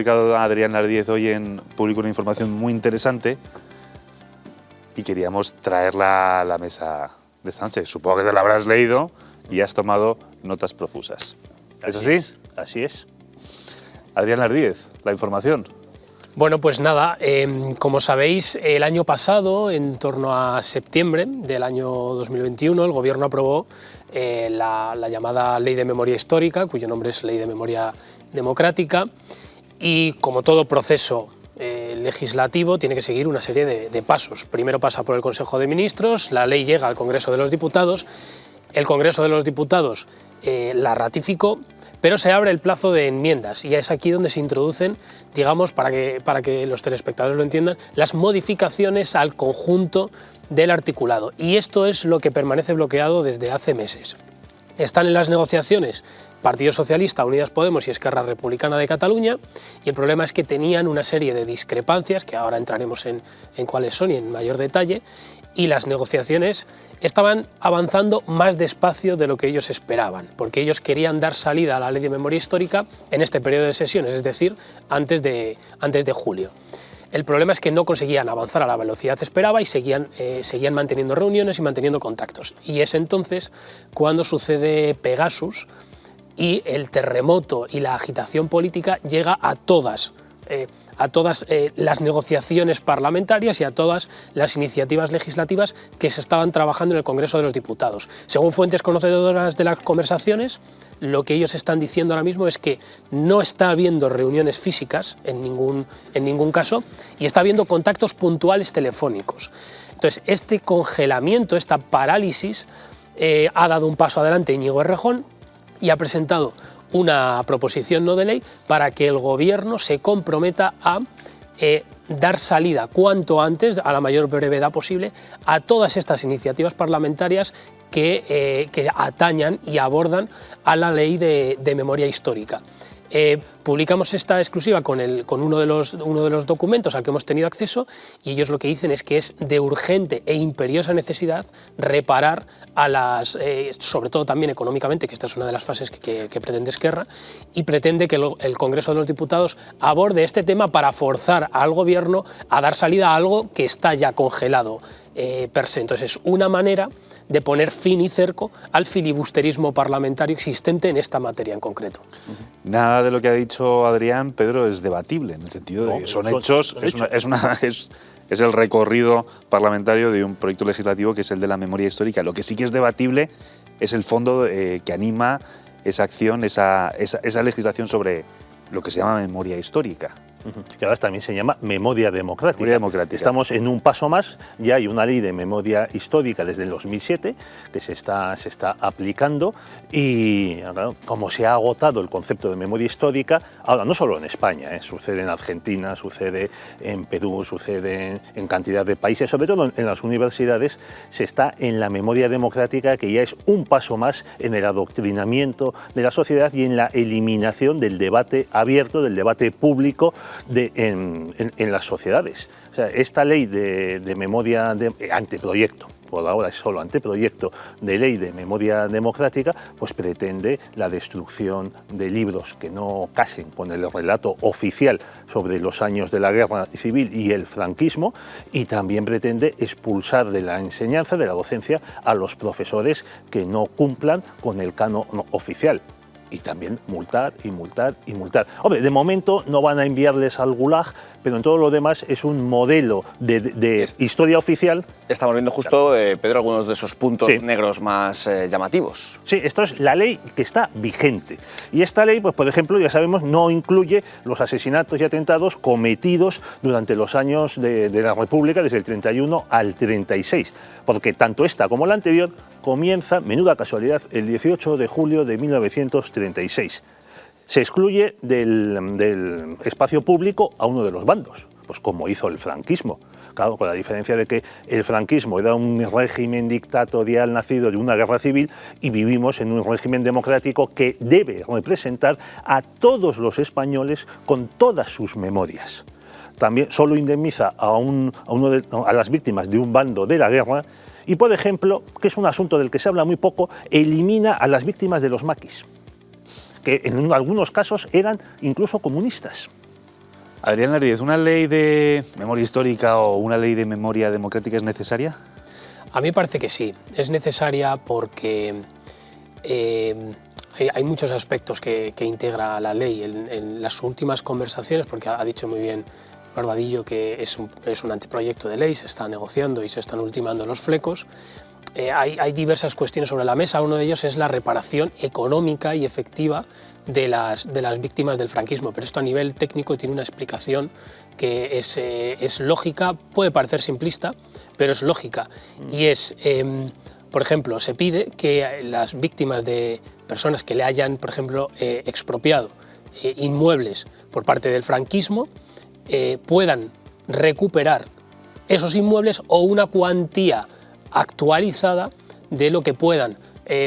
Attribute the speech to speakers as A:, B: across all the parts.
A: publicado Adrián Lardíez hoy en Público una información muy interesante y queríamos traerla a la mesa de esta noche. Supongo que te la habrás leído y has tomado notas profusas. ¿Es así?
B: Así es.
A: Adrián Lardíez, la información.
C: Bueno, pues nada, como sabéis, el año pasado, en torno a septiembre del año 2021, el Gobierno aprobó la llamada Ley de Memoria Histórica, cuyo nombre es Ley de Memoria Democrática, y como todo proceso legislativo tiene que seguir una serie de pasos. Primero pasa por el Consejo de Ministros, la ley llega al Congreso de los Diputados, el Congreso de los Diputados la ratificó, pero se abre el plazo de enmiendas y es aquí donde se introducen, digamos, para que los telespectadores lo entiendan, las modificaciones al conjunto del articulado. Y esto es lo que permanece bloqueado desde hace meses. Están en las negociaciones Partido Socialista, Unidas Podemos y Esquerra Republicana de Cataluña, y el problema es que tenían una serie de discrepancias, que ahora entraremos en cuáles son y en mayor detalle, y las negociaciones estaban avanzando más despacio de lo que ellos esperaban, porque ellos querían dar salida a la Ley de Memoria Histórica en este periodo de sesiones, es decir, antes de julio. El problema es que no conseguían avanzar a la velocidad esperada y seguían manteniendo reuniones y manteniendo contactos. Y es entonces cuando sucede Pegasus y el terremoto y la agitación política llega a todas las negociaciones parlamentarias y a todas las iniciativas legislativas que se estaban trabajando en el Congreso de los Diputados. Según fuentes conocedoras de las conversaciones, lo que ellos están diciendo ahora mismo es que no está habiendo reuniones físicas en ningún caso y está habiendo contactos puntuales telefónicos. Entonces, este congelamiento, esta parálisis, ha dado un paso adelante Íñigo Errejón y ha presentado una proposición no de ley para que el Gobierno se comprometa a dar salida cuanto antes, a la mayor brevedad posible, a todas estas iniciativas parlamentarias que atañan y abordan a la Ley de Memoria Histórica. Publicamos esta exclusiva con uno de los documentos al que hemos tenido acceso y ellos lo que dicen es que es de urgente e imperiosa necesidad reparar a sobre todo también económicamente, que esta es una de las fases que pretende Esquerra, y pretende que el Congreso de los Diputados aborde este tema para forzar al Gobierno a dar salida a algo que está ya congelado per se. Entonces es una manera de poner fin y cerco al filibusterismo parlamentario existente en esta materia en concreto.
A: Nada de lo que ha dicho Adrián, Pedro, es debatible, en el sentido de que son hechos, es el recorrido parlamentario de un proyecto legislativo que es el de la memoria histórica. Lo que sí que es debatible es el fondo que anima esa acción, esa legislación sobre lo que se llama memoria histórica.
B: Que ahora también se llama memoria democrática.
A: Memoria democrática.
B: Estamos en un paso más, ya hay una ley de memoria histórica desde el 2007 que se está aplicando y claro, como se ha agotado el concepto de memoria histórica, ahora no solo en España, sucede en Argentina, sucede en Perú, sucede en cantidad de países, sobre todo en las universidades, se está en la memoria democrática, que ya es un paso más en el adoctrinamiento de la sociedad y en la eliminación del debate abierto, del debate público en las sociedades. O sea, esta ley de memoria, anteproyecto, por ahora es solo anteproyecto de ley de memoria democrática, pues pretende la destrucción de libros que no casen con el relato oficial sobre los años de la guerra civil y el franquismo, y también pretende expulsar de la enseñanza, de la docencia, a los profesores que no cumplan con el canon oficial. Y también multar y multar y multar. Hombre, de momento no van a enviarles al Gulag, pero en todo lo demás es un modelo de historia oficial.
D: Estamos viendo justo, Pedro, algunos de esos puntos negros más llamativos.
B: Sí, esto es la ley que está vigente. Y esta ley, pues por ejemplo, ya sabemos, no incluye los asesinatos y atentados cometidos durante los años de la República, desde el 31 al 36, porque tanto esta como la anterior comienza, menuda casualidad, el 18 de julio de 1936. Se excluye del espacio público a uno de los bandos, pues como hizo el franquismo. Claro, con la diferencia de que el franquismo era un régimen dictatorial nacido de una guerra civil y vivimos en un régimen democrático que debe representar a todos los españoles con todas sus memorias. También solo indemniza a las víctimas de un bando de la guerra y, por ejemplo, que es un asunto del que se habla muy poco, elimina a las víctimas de los maquis, que en algunos casos eran incluso comunistas.
A: Adrián Ardiez, ¿una ley de memoria histórica o una ley de memoria democrática es necesaria?
C: A mí me parece que sí, es necesaria porque hay muchos aspectos que integra la ley. En las últimas conversaciones, porque ha dicho muy bien Barbadillo que es un anteproyecto de ley, se está negociando y se están ultimando los flecos. Hay diversas cuestiones sobre la mesa. Uno de ellos es la reparación económica y efectiva de las víctimas del franquismo, pero esto a nivel técnico tiene una explicación que es lógica, puede parecer simplista, pero es lógica. Y es, por ejemplo, se pide que las víctimas de personas que le hayan, por ejemplo, expropiado inmuebles por parte del franquismo puedan recuperar esos inmuebles o una cuantía actualizada de lo que puedan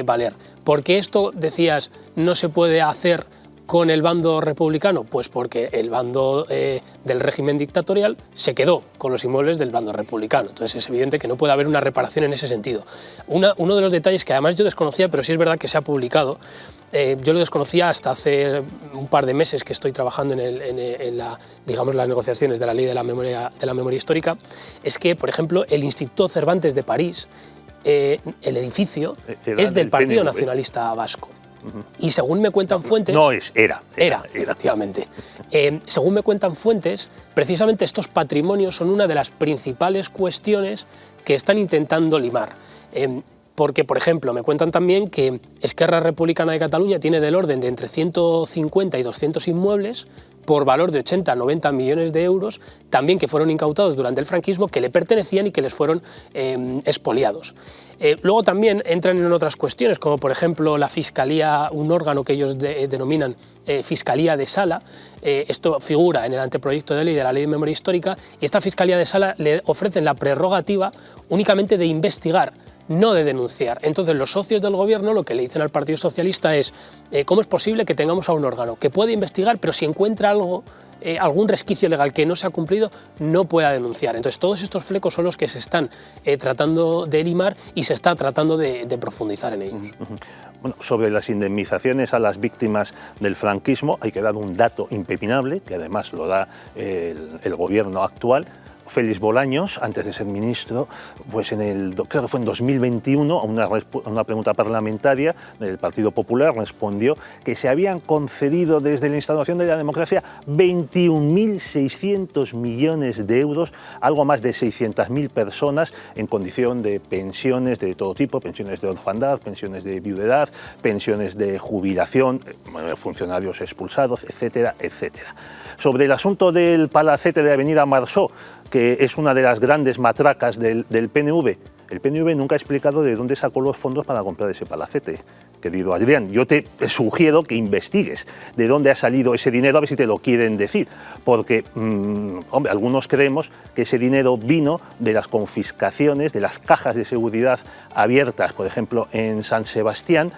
C: valer. ¿Por qué esto, decías, no se puede hacer con el bando republicano? Pues porque el bando del régimen dictatorial se quedó con los inmuebles del bando republicano. Entonces es evidente que no puede haber una reparación en ese sentido. Uno de los detalles que además yo desconocía, pero sí es verdad que se ha publicado, yo lo desconocía hasta hace un par de meses que estoy trabajando en las negociaciones de la ley de la memoria histórica, es que, por ejemplo, el Instituto Cervantes de París, el edificio es del Partido
B: PNV.
C: Nacionalista Vasco. Y según me cuentan fuentes...
B: Era,
C: efectivamente. Según me cuentan fuentes, precisamente estos patrimonios son una de las principales cuestiones que están intentando limar. Porque, por ejemplo, me cuentan también que Esquerra Republicana de Cataluña tiene del orden de entre 150 y 200 inmuebles por valor de 80 a 90 millones de euros, también que fueron incautados durante el franquismo, que le pertenecían y que les fueron expoliados. Luego también entran en otras cuestiones, como por ejemplo la Fiscalía, un órgano que ellos denominan Fiscalía de Sala. Esto figura en el anteproyecto de ley de la Ley de Memoria Histórica, y esta Fiscalía de Sala le ofrecen la prerrogativa únicamente de investigar, no de denunciar. Entonces los socios del gobierno lo que le dicen al Partido Socialista es ¿cómo es posible que tengamos a un órgano que puede investigar, pero si encuentra algo, algún resquicio legal que no se ha cumplido, no pueda denunciar? Entonces todos estos flecos son los que se están tratando de limar y se está tratando de profundizar en ellos.
B: Bueno, sobre las indemnizaciones a las víctimas del franquismo hay que dar un dato impepinable, que además lo da el gobierno actual. Félix Bolaños, antes de ser ministro, pues creo que fue en 2021, a una pregunta parlamentaria del Partido Popular, respondió que se habían concedido desde la instauración de la democracia 21.600 millones de euros, algo más de 600.000 personas en condición de pensiones de todo tipo, pensiones de orfandad, pensiones de viudedad, pensiones de jubilación, funcionarios expulsados, etcétera, etcétera. Sobre el asunto del palacete de Avenida Marceau, que es una de las grandes matracas del PNV. El PNV nunca ha explicado de dónde sacó los fondos para comprar ese palacete. Querido Adrián, yo te sugiero que investigues de dónde ha salido ese dinero, a ver si te lo quieren decir, porque hombre, algunos creemos que ese dinero vino de las confiscaciones, de las cajas de seguridad abiertas, por ejemplo, en San Sebastián,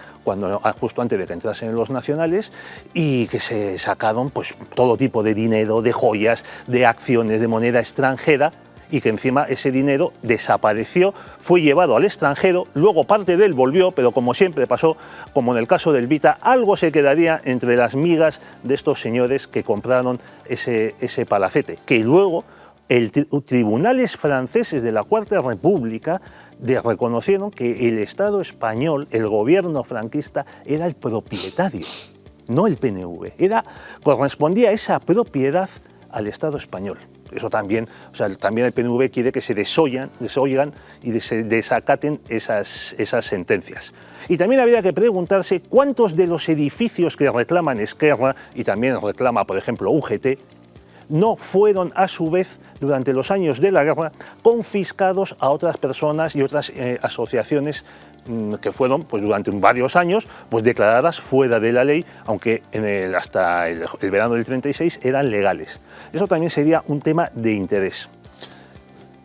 B: justo antes de que entrasen los nacionales, y que se sacaron pues, todo tipo de dinero, de joyas, de acciones, de moneda extranjera, y que encima ese dinero desapareció, fue llevado al extranjero, luego parte de él volvió, pero como siempre pasó, como en el caso del Vita, algo se quedaría entre las migas de estos señores que compraron ese palacete, que luego tribunales franceses de la Cuarta República reconocieron que el Estado español, el gobierno franquista, era el propietario, no el PNV, correspondía esa propiedad al Estado español. Eso también, también el PNV quiere que se desoigan y se desacaten esas sentencias. Y también habría que preguntarse cuántos de los edificios que reclaman Esquerra y también reclama, por ejemplo, UGT, no fueron a su vez, durante los años de la guerra, confiscados a otras personas y otras asociaciones que fueron pues, durante varios años pues, declaradas fuera de la ley, aunque hasta el verano del 36 eran legales. Eso también sería un tema de interés.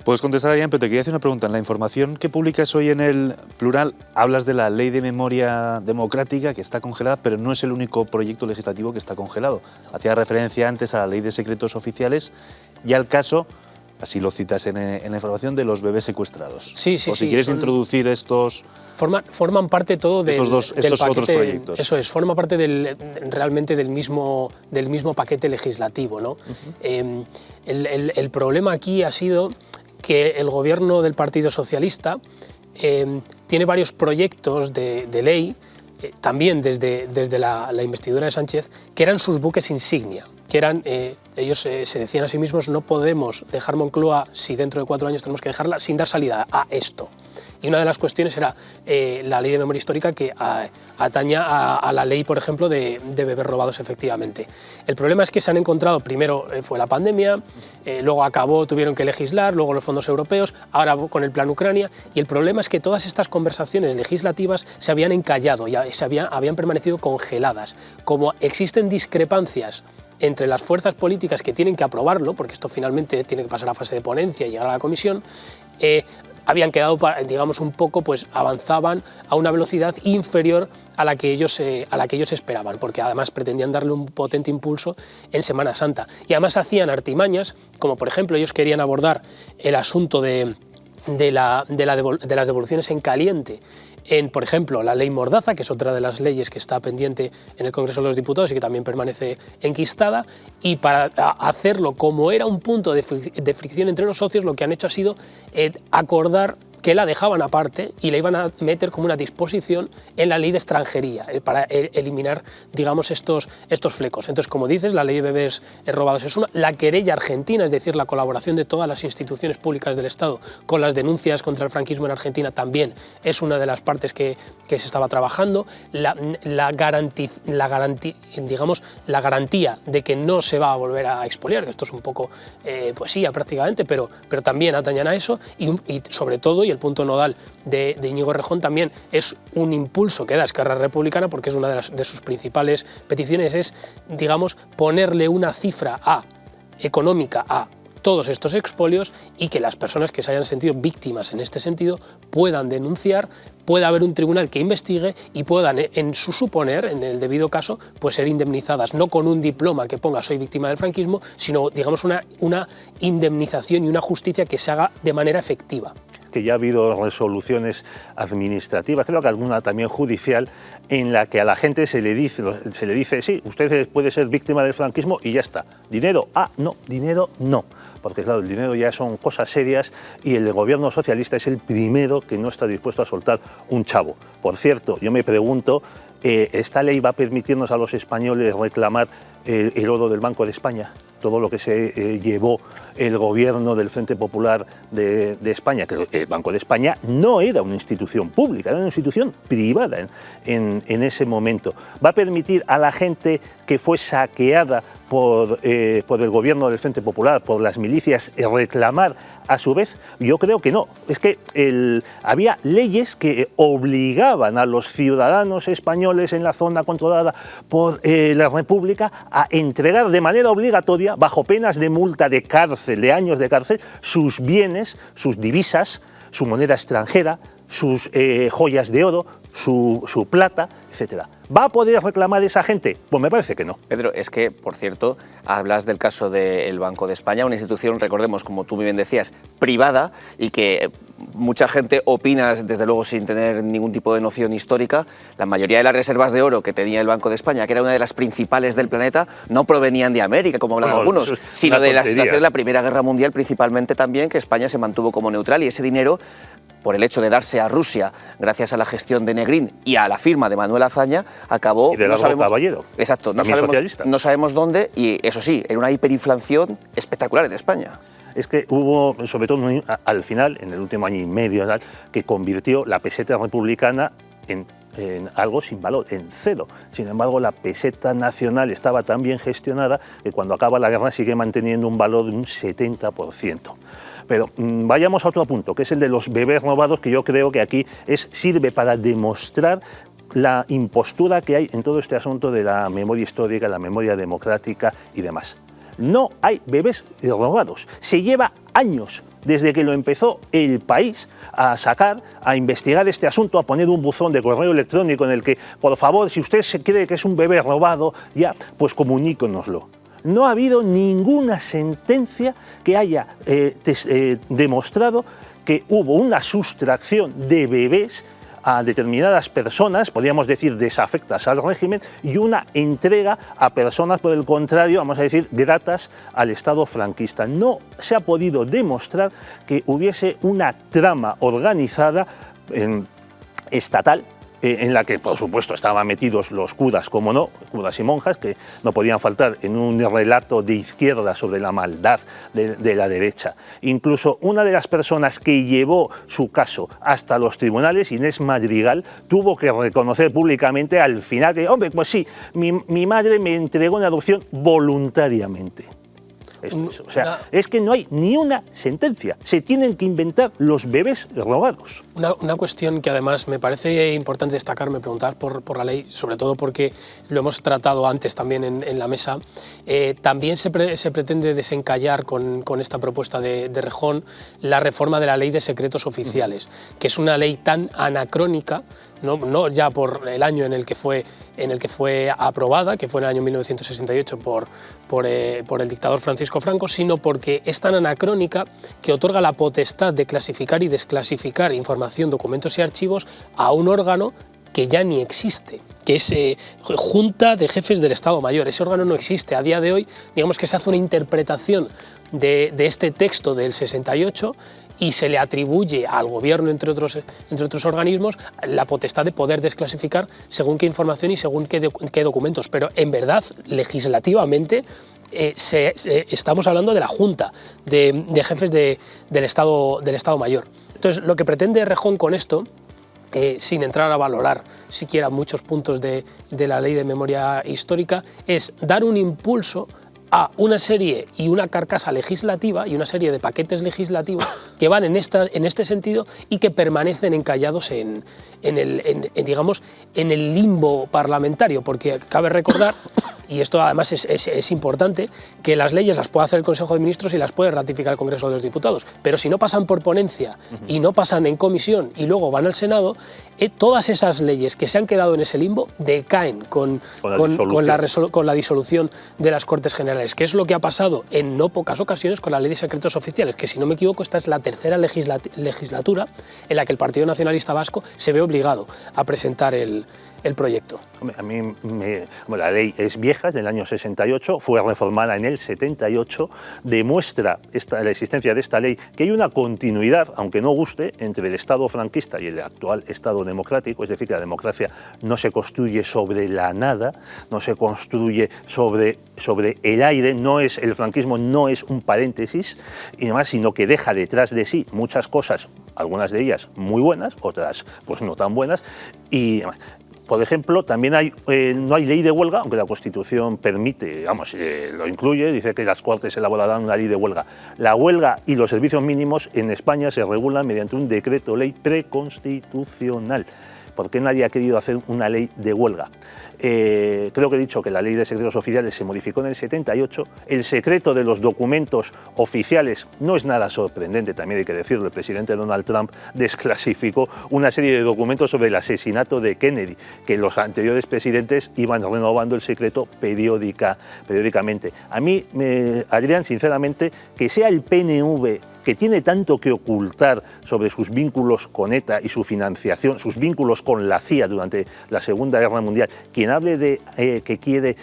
A: Puedes contestar, Adrián, pero te quería hacer una pregunta. En la información que publicas hoy en el Plural hablas de la Ley de Memoria Democrática, que está congelada, pero no es el único proyecto legislativo que está congelado. Hacía referencia antes a la Ley de Secretos Oficiales y al caso así lo citas en la información, de los bebés secuestrados.
C: Sí, sí,
A: o si
C: sí,
A: quieres introducir estos...
C: Forman parte todo del
A: estos
C: paquete,
A: otros proyectos.
C: Eso es, forma parte realmente del mismo paquete legislativo, ¿no? El problema aquí ha sido que el gobierno del Partido Socialista tiene varios proyectos de ley, también desde la investidura de Sánchez, que eran sus buques insignia, que eran, ellos se decían a sí mismos, no podemos dejar Moncloa si dentro de 4 años tenemos que dejarla sin dar salida a esto. Y una de las cuestiones era la ley de memoria histórica, que ataña a la ley, por ejemplo, de bebés robados, efectivamente. El problema es que se han encontrado, primero fue la pandemia, luego tuvieron que legislar, luego los fondos europeos, ahora con el plan Ucrania, y el problema es que todas estas conversaciones legislativas se habían encallado, habían permanecido congeladas. Como existen discrepancias entre las fuerzas políticas que tienen que aprobarlo, porque esto finalmente tiene que pasar a fase de ponencia y llegar a la comisión, habían quedado, digamos, un poco, pues avanzaban a una velocidad inferior a la que ellos esperaban, porque además pretendían darle un potente impulso en Semana Santa. Y además hacían artimañas, como por ejemplo ellos querían abordar el asunto de las devoluciones en caliente, por ejemplo, la ley Mordaza, que es otra de las leyes que está pendiente en el Congreso de los Diputados y que también permanece enquistada, y para hacerlo, como era un punto de fricción entre los socios, lo que han hecho ha sido acordar que la dejaban aparte y la iban a meter como una disposición en la ley de extranjería, para eliminar, digamos, estos flecos. Entonces, como dices, la ley de bebés robados es una, la querella argentina, es decir, la colaboración de todas las instituciones públicas del Estado con las denuncias contra el franquismo en Argentina, también es una de las partes que se estaba trabajando. La garantía de que no se va a volver a expoliar, que esto es un poco poesía prácticamente, pero también atañan a eso, y sobre todo, y el punto nodal de Íñigo Errejón también es un impulso que da Esquerra Republicana, porque es una de sus principales peticiones, es, digamos, ponerle una cifra económica a todos estos expolios, y que las personas que se hayan sentido víctimas en este sentido puedan denunciar, pueda haber un tribunal que investigue y puedan, en su suponer, en el debido caso, pues ser indemnizadas, no con un diploma que ponga soy víctima del franquismo, sino, digamos, una indemnización y una justicia que se haga de manera efectiva.
B: Que ya ha habido resoluciones administrativas, creo que alguna también judicial, en la que a la gente se le dice sí, usted puede ser víctima del franquismo y ya está. ¿Dinero? No, dinero no. Porque claro, el dinero ya son cosas serias y el gobierno socialista es el primero que no está dispuesto a soltar un chavo. Por cierto, yo me pregunto, ¿esta ley va a permitirnos a los españoles reclamar el oro del Banco de España? Todo lo que se llevó el gobierno del Frente Popular de España, que el Banco de España no era una institución pública, era una institución privada en ese momento. ¿Va a permitir a la gente que fue saqueada por el gobierno del Frente Popular, por las milicias, reclamar a su vez? Yo creo que no. Es que había leyes que obligaban a los ciudadanos españoles en la zona controlada por la República a entregar de manera obligatoria, bajo penas de multa, de cárcel, de años de cárcel, sus bienes, sus divisas, su moneda extranjera, sus joyas de oro, su plata, etc. ¿Va a poder reclamar esa gente? Pues me parece que no.
D: Pedro, es que, por cierto, hablas del caso del Banco de España, una institución, recordemos, como tú muy bien decías, privada, y que mucha gente opina, desde luego sin tener ningún tipo de noción histórica. La mayoría de las reservas de oro que tenía el Banco de España, que era una de las principales del planeta, no provenían de América, como hablan algunos, sino de la situación de la Primera Guerra Mundial, principalmente también, que España se mantuvo como neutral, y ese dinero, por el hecho de darse a Rusia gracias a la gestión de Negrín y a la firma de Manuel Azaña, acabó...
B: Y de Largo Caballero.
D: Exacto, no sabemos dónde, y eso sí, era una hiperinflación espectacular en España.
B: Es que hubo, sobre todo al final, en el último año y medio, que convirtió la peseta republicana en algo sin valor, en cero. Sin embargo, la peseta nacional estaba tan bien gestionada que cuando acaba la guerra sigue manteniendo un valor de un 70%. Pero vayamos a otro punto, que es el de los bebés robados, que yo creo que aquí sirve para demostrar la impostura que hay en todo este asunto de la memoria histórica, la memoria democrática y demás. No hay bebés robados. Se lleva años desde que lo empezó El País a sacar, a investigar este asunto, a poner un buzón de correo electrónico en el que, por favor, si usted se cree que es un bebé robado, ya, pues comuníquenoslo. no ha habido ninguna sentencia que haya demostrado que hubo una sustracción de bebés a determinadas personas, podríamos decir desafectas al régimen, y una entrega a personas, por el contrario, vamos a decir, gratas al Estado franquista. No se ha podido demostrar que hubiese una trama organizada estatal, en la que, por supuesto, estaban metidos los curas, como no, curas y monjas, que no podían faltar en un relato de izquierda sobre la maldad de la derecha. Incluso una de las personas que llevó su caso hasta los tribunales, Inés Madrigal, tuvo que reconocer públicamente al final que, hombre, pues sí, mi madre me entregó en adopción voluntariamente. O sea, es que no hay ni una sentencia, se tienen que inventar los bebés robados.
C: Una cuestión que además me parece importante destacar, me preguntar por la ley, sobre todo porque lo hemos tratado antes también en la mesa. También se pretende desencallar con esta propuesta de Rejón la reforma de la ley de secretos oficiales, que es una ley tan anacrónica, no ya por el año en el que fue aprobada, que fue en el año 1968 por el dictador Francisco Franco, sino porque es tan anacrónica que otorga la potestad de clasificar y desclasificar información, documentos y archivos a un órgano que ya ni existe, que es Junta de Jefes del Estado Mayor. Ese órgano no existe. A día de hoy, digamos que se hace una interpretación de este texto del 68 y se le atribuye al gobierno, entre otros organismos, la potestad de poder desclasificar según qué información y según qué documentos. Pero en verdad, legislativamente, estamos hablando de la Junta de Jefes del Estado Mayor. Entonces, lo que pretende Rejón con esto, sin entrar a valorar siquiera muchos puntos de la Ley de Memoria Histórica, es dar un impulso a una serie y una carcasa legislativa y una serie de paquetes legislativos que van en este sentido y que permanecen encallados en el limbo parlamentario, porque cabe recordar, y esto además es importante, que las leyes las puede hacer el Consejo de Ministros y las puede ratificar el Congreso de los Diputados, pero si no pasan por ponencia y no pasan en comisión y luego van al Senado, todas esas leyes que se han quedado en ese limbo decaen con la disolución de las Cortes Generales, que es lo que ha pasado en no pocas ocasiones con la Ley de Secretos Oficiales, que si no me equivoco esta es la tercera legislatura en la que el Partido Nacionalista Vasco se ve obligado a presentar el proyecto.
B: A mí la ley es vieja, es del año 68, fue reformada en el 78, demuestra la existencia de esta ley que hay una continuidad, aunque no guste, entre el Estado franquista y el actual Estado democrático, es decir, que la democracia no se construye sobre la nada, no se construye sobre el aire, el franquismo no es un paréntesis y demás, sino que deja detrás de sí muchas cosas, algunas de ellas muy buenas, otras pues no tan buenas, y demás. Por ejemplo, también no hay ley de huelga, aunque la Constitución permite, lo incluye, dice que las Cortes elaborarán una ley de huelga. La huelga y los servicios mínimos en España se regulan mediante un decreto ley preconstitucional. ¿Por qué nadie ha querido hacer una ley de huelga? Creo que he dicho que la Ley de Secretos Oficiales se modificó en el 78. El secreto de los documentos oficiales no es nada sorprendente, también hay que decirlo. El presidente Donald Trump desclasificó una serie de documentos sobre el asesinato de Kennedy, que los anteriores presidentes iban renovando el secreto periódicamente. A mí, Adrián, sinceramente, que sea el PNV, que tiene tanto que ocultar sobre sus vínculos con ETA y su financiación, sus vínculos con la CIA durante la Segunda Guerra Mundial, quien hable de que quiere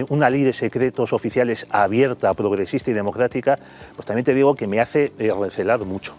B: una ley de secretos oficiales abierta, progresista y democrática, pues también te digo que me hace recelar mucho.